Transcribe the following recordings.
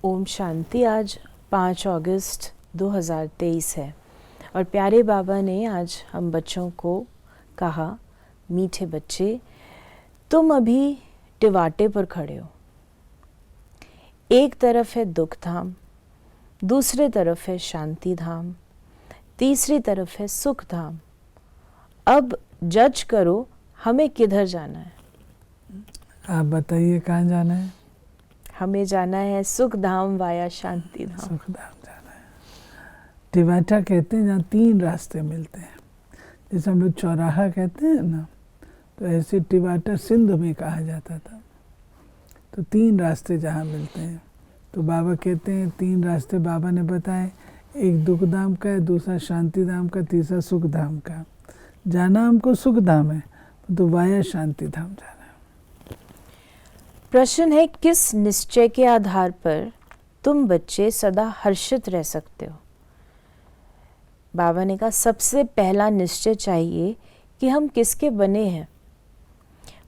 ओम शांति। आज 5 अगस्त 2023 है और प्यारे बाबा ने आज हम बच्चों को कहा, मीठे बच्चे, तुम अभी टिवाटे पर खड़े हो। एक तरफ है दुख धाम, दूसरे तरफ है शांति धाम, तीसरी तरफ है सुख धाम। अब जज करो हमें किधर जाना है। आप बताइए कहाँ जाना है? हमें जाना है सुख धाम वाया शांति धाम। सुख धाम जाना है। टिवाटा कहते हैं जहाँ 3 रास्ते मिलते हैं। जैसे हम लोग चौराहा कहते हैं ना, तो ऐसे टिवाटा सिंध में कहा जाता था। तो 3 रास्ते जहाँ मिलते हैं, तो बाबा कहते हैं 3 रास्ते बाबा ने बताए। एक दुख धाम का है, दूसरा शांति धाम का, तीसरा सुख धाम का। जाना हमको सुख धाम है, तो वाया शांति धाम जाना है। प्रश्न है, किस निश्चय के आधार पर तुम बच्चे सदा हर्षित रह सकते हो? बाबा ने कहा, सबसे पहला निश्चय चाहिए कि हम किसके बने हैं।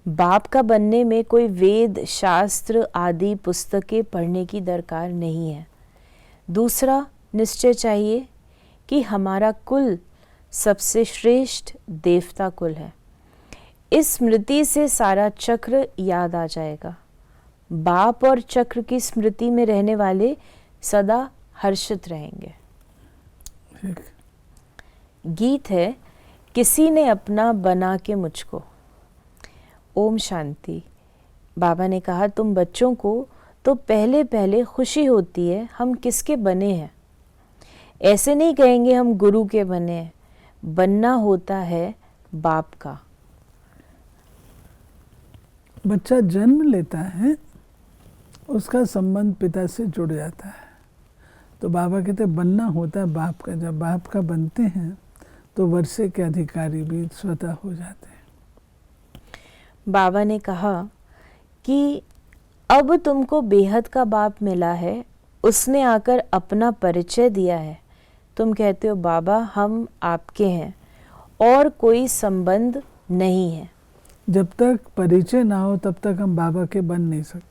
बाप का बनने में कोई वेद शास्त्र आदि पुस्तकें पढ़ने की दरकार नहीं है। दूसरा निश्चय चाहिए कि हमारा कुल सबसे श्रेष्ठ देवता कुल है। इस स्मृति से सारा चक्र याद आ जाएगा। बाप और चक्र की स्मृति में रहने वाले सदा हर्षित रहेंगे। गीत है, किसी ने अपना बना के मुझको। ओम शांति। बाबा ने कहा, तुम बच्चों को तो पहले पहले खुशी होती है हम किसके बने हैं। ऐसे नहीं कहेंगे हम गुरु के बने हैं। बनना होता है बाप का। बच्चा जन्म लेता है, उसका संबंध पिता से जुड़ जाता है। तो बाबा कहते हैं बनना होता है बाप का। जब बाप का बनते हैं तो वर्षे के अधिकारी भी स्वतः हो जाते हैं। बाबा ने कहा कि अब तुमको बेहद का बाप मिला है, उसने आकर अपना परिचय दिया है। तुम कहते हो बाबा हम आपके हैं और कोई संबंध नहीं है। जब तक परिचय ना हो तब तक हम बाबा के बन नहीं सकते।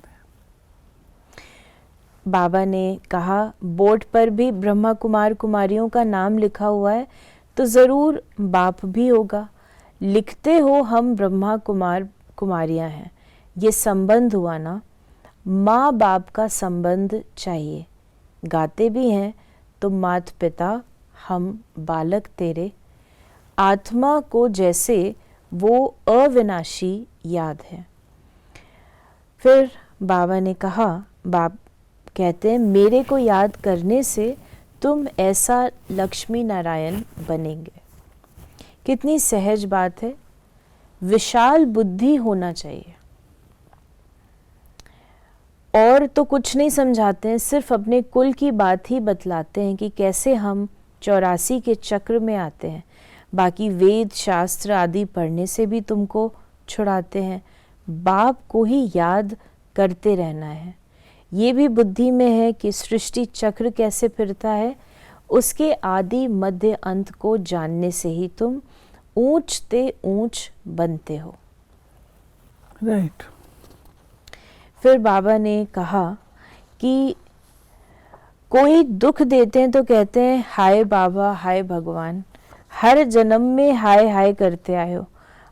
बाबा ने कहा, बोर्ड पर भी ब्रह्मा कुमार कुमारियों का नाम लिखा हुआ है, तो ज़रूर बाप भी होगा। लिखते हो हम ब्रह्मा कुमार कुमारियां हैं, ये संबंध हुआ ना। माँ बाप का संबंध चाहिए। गाते भी हैं, तो मात पिता हम बालक तेरे। आत्मा को जैसे वो अविनाशी याद है। फिर बाबा ने कहा, बाप कहते हैं मेरे को याद करने से तुम ऐसा लक्ष्मी नारायण बनेंगे। कितनी सहज बात है। विशाल बुद्धि होना चाहिए। और तो कुछ नहीं समझाते हैं, सिर्फ अपने कुल की बात ही बतलाते हैं कि कैसे हम 84 के चक्र में आते हैं। बाकी वेद शास्त्र आदि पढ़ने से भी तुमको छुड़ाते हैं। बाप को ही याद करते रहना है। ये भी बुद्धि में है कि सृष्टि चक्र कैसे फिरता है। उसके आदि मध्य अंत को जानने से ही तुम ऊंचते ऊंच बनते हो। राइट। फिर बाबा ने कहा कि कोई दुख देते हैं तो कहते हैं हाय बाबा, हाय भगवान, हर जन्म में हाय हाय करते आए हो।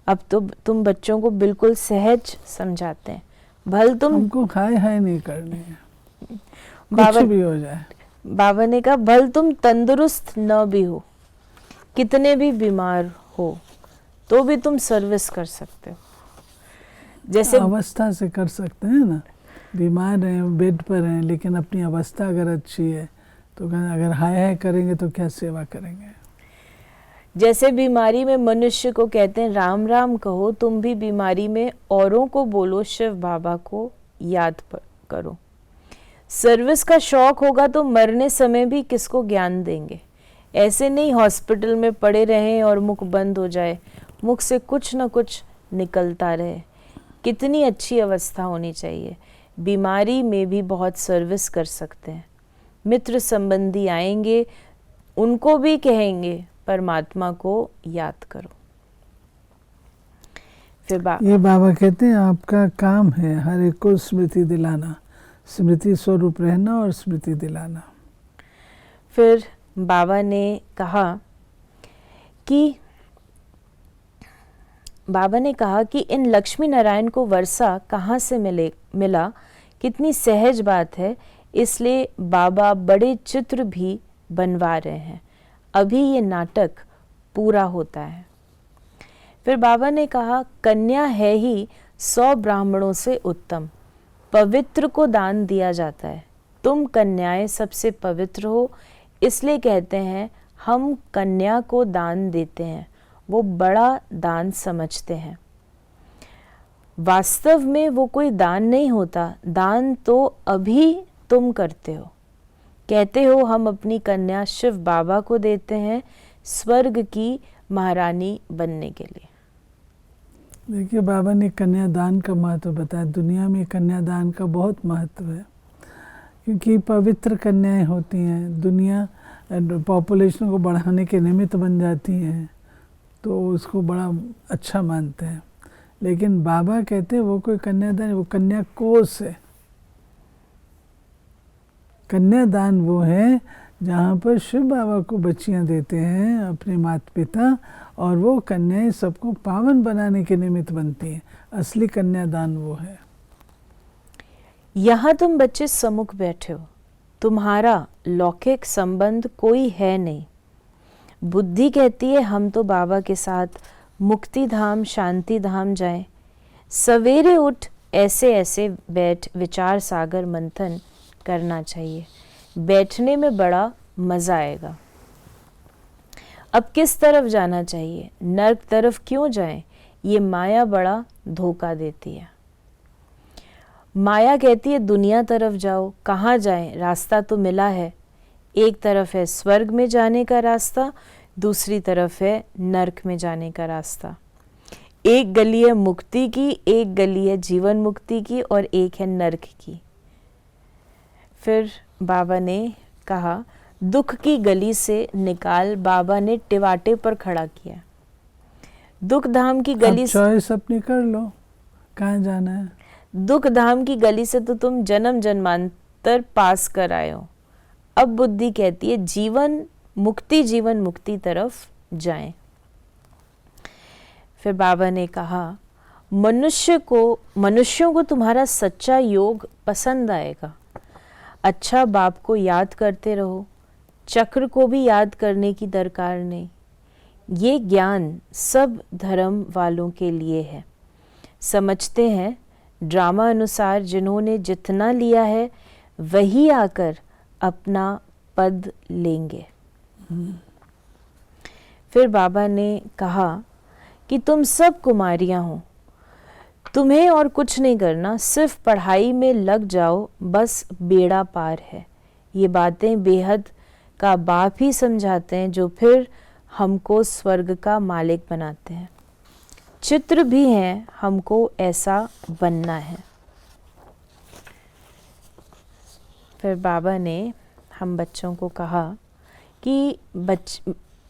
अब तो तुम बच्चों को बिल्कुल सहज समझाते हैं। भल तुम हमको हाय हाय नहीं करनी है, बाबा कुछ भी हो जाए। बाबा ने कहा, भल तुम तंदुरुस्त न भी हो, कितने भी बीमार हो, तो भी तुम सर्विस कर सकते हो। जैसे अवस्था से कर सकते हैं ना। बीमार हैं, बेड पर हैं, लेकिन अपनी अवस्था अगर अच्छी है तो अगर हाय हाय करेंगे तो क्या सेवा करेंगे। जैसे बीमारी में मनुष्य को कहते हैं राम राम कहो, तुम भी बीमारी में औरों को बोलो शिव बाबा को याद करो। सर्विस का शौक होगा तो मरने समय भी किसको ज्ञान देंगे। ऐसे नहीं हॉस्पिटल में पड़े रहें और मुख बंद हो जाए, मुख से कुछ न कुछ निकलता रहे। कितनी अच्छी अवस्था होनी चाहिए। बीमारी में भी बहुत सर्विस कर सकते हैं। मित्र संबंधी आएंगे, उनको भी कहेंगे परमात्मा को याद करो। फिर ये बाबा कहते हैं आपका काम है हर एक को स्मृति दिलाना। स्मृति स्वरूप रहना और स्मृति दिलाना। फिर बाबा ने कहा कि इन लक्ष्मी नारायण को वर्षा कहाँ से मिला, कितनी सहज बात है, इसलिए बाबा बड़े चित्र भी बनवा रहे हैं, अभी ये नाटक पूरा होता है। फिर बाबा ने कहा, कन्या है ही 100 ब्राह्मणों से उत्तम, पवित्र को दान दिया जाता है, तुम कन्याएं सबसे पवित्र हो, इसलिए कहते हैं हम कन्या को दान देते हैं, वो बड़ा दान समझते हैं। वास्तव में वो कोई दान नहीं होता, दान तो अभी तुम करते हो, कहते हो हम अपनी कन्या शिव बाबा को देते हैं स्वर्ग की महारानी बनने के लिए। देखिए, बाबा ने कन्यादान का महत्व बताया। दुनिया में कन्यादान का बहुत महत्व है, क्योंकि पवित्र कन्याएं होती हैं, दुनिया पॉपुलेशन को बढ़ाने के निमित्त बन जाती हैं, तो उसको बड़ा अच्छा मानते हैं। लेकिन बाबा कहते हैं वो कोई कन्यादान, वो कन्या कोष है। कन्यादान वो है जहाँ पर शिव बाबा को बच्चियाँ देते हैं अपने माता पिता, और वो कन्याएं सबको पावन बनाने के निमित्त बनती हैं। असली कन्यादान वो है। यहाँ तुम बच्चे सम्मुख बैठे हो, तुम्हारा लौकिक संबंध कोई है नहीं। बुद्धि कहती है हम तो बाबा के साथ मुक्ति धाम शांति धाम जाएं। सवेरे उठ ऐसे ऐसे बैठ विचार सागर मंथन करना चाहिए, बैठने में बड़ा मजा आएगा। अब किस तरफ जाना चाहिए, नर्क तरफ क्यों जाएं, ये माया बड़ा धोखा देती है। माया कहती है दुनिया तरफ जाओ, कहाँ जाएं, रास्ता तो मिला है, एक तरफ है स्वर्ग में जाने का रास्ता, दूसरी तरफ है नर्क में जाने का रास्ता। एक गली है मुक्ति की, एक गली है जीवन मुक्ति की, और एक है नर्क की। फिर बाबा ने कहा दुख की गली से निकाल, बाबा ने टिवाटे पर खड़ा किया। दुख धाम की गली से चॉइस अपनी कर लो, कहाँ जाना है। दुख धाम की गली से तो तुम जन्म जन्मांतर पास कर आए हो, अब बुद्धि कहती है जीवन मुक्ति तरफ जाएं। फिर बाबा ने कहा मनुष्यों को तुम्हारा सच्चा योग पसंद आएगा। अच्छा बाप को याद करते रहो, चक्र को भी याद करने की दरकार नहीं। ये ज्ञान सब धर्म वालों के लिए है। समझते हैं ड्रामा अनुसार जिन्होंने जितना लिया है वही आकर अपना पद लेंगे। फिर बाबा ने कहा कि तुम सब कुमारियां हो, तुम्हें और कुछ नहीं करना, सिर्फ पढ़ाई में लग जाओ, बस बेड़ा पार है। ये बातें बेहद का बाप ही समझाते हैं, जो फिर हमको स्वर्ग का मालिक बनाते हैं। चित्र भी हैं, हमको ऐसा बनना है। फिर बाबा ने हम बच्चों को कहा कि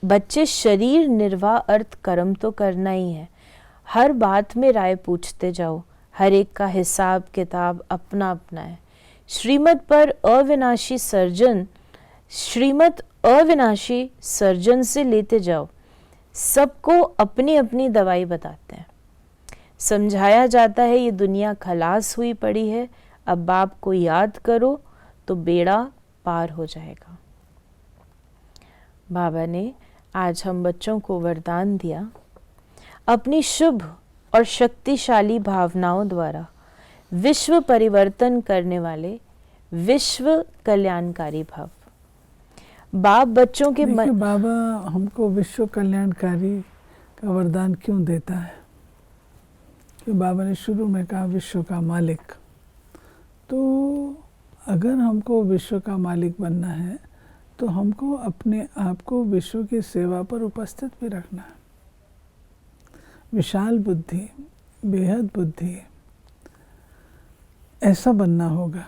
बच्चे शरीर निर्वाह अर्थ कर्म तो करना ही है। हर बात में राय पूछते जाओ, हर एक का हिसाब किताब अपना अपना है। श्रीमत अविनाशी सर्जन से लेते जाओ, सबको अपनी अपनी दवाई बताते हैं। समझाया जाता है ये दुनिया खलास हुई पड़ी है, अब बाप को याद करो तो बेड़ा पार हो जाएगा। बाबा ने आज हम बच्चों को वरदान दिया, अपनी शुभ और शक्तिशाली भावनाओं द्वारा विश्व परिवर्तन करने वाले विश्व कल्याणकारी भव। बाप बच्चों के बाबा हमको विश्व कल्याणकारी का वरदान क्यों देता है? कि बाबा ने शुरू में कहा विश्व का मालिक। तो अगर हमको विश्व का मालिक बनना है तो हमको अपने आप को विश्व की सेवा पर उपस्थित भी रखना है। विशाल बुद्धि, बेहद बुद्धि, ऐसा बनना होगा।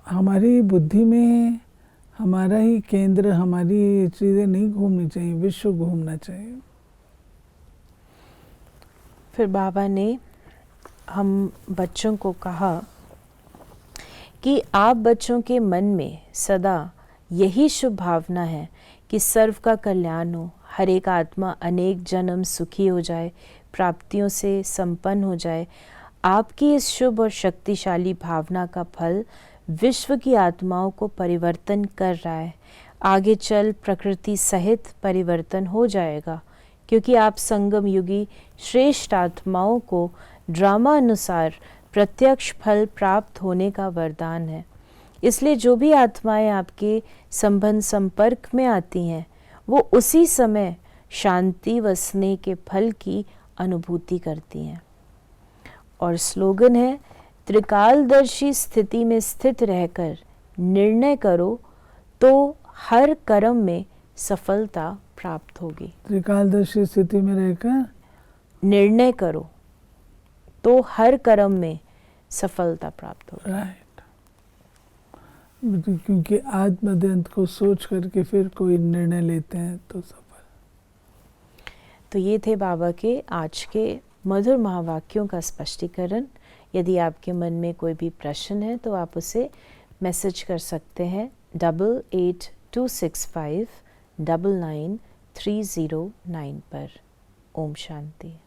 हमारी बुद्धि में हमारा ही केंद्र, हमारी चीज़ें नहीं घूमनी चाहिए, विश्व घूमना चाहिए। फिर बाबा ने हम बच्चों को कहा कि आप बच्चों के मन में सदा यही शुभ भावना है कि सर्व का कल्याण हो, हर एक आत्मा अनेक जन्म सुखी हो जाए, प्राप्तियों से संपन्न हो जाए। आपकी इस शुभ और शक्तिशाली भावना का फल विश्व की आत्माओं को परिवर्तन कर रहा है। आगे चल प्रकृति सहित परिवर्तन हो जाएगा, क्योंकि आप संगम युगी श्रेष्ठ आत्माओं को ड्रामा अनुसार प्रत्यक्ष फल प्राप्त होने का वरदान है। इसलिए जो भी आत्माएं आपके संबंध संपर्क में आती हैं, वो उसी समय शांति व स्नेह के फल की अनुभूति करती हैं। और स्लोगन है, त्रिकालदर्शी स्थिति में स्थित रहकर निर्णय करो तो हर कर्म में सफलता प्राप्त होगी। त्रिकालदर्शी स्थिति में रहकर निर्णय करो तो हर कर्म में सफलता प्राप्त होगी। राइट। क्योंकि आत्मदंत को सोच करके फिर कोई निर्णय लेते हैं तो सफल। तो ये थे बाबा के आज के मधुर महावाक्यों का स्पष्टीकरण। यदि आपके मन में कोई भी प्रश्न है तो आप उसे मैसेज कर सकते हैं 8826599309 पर। ओम शांति।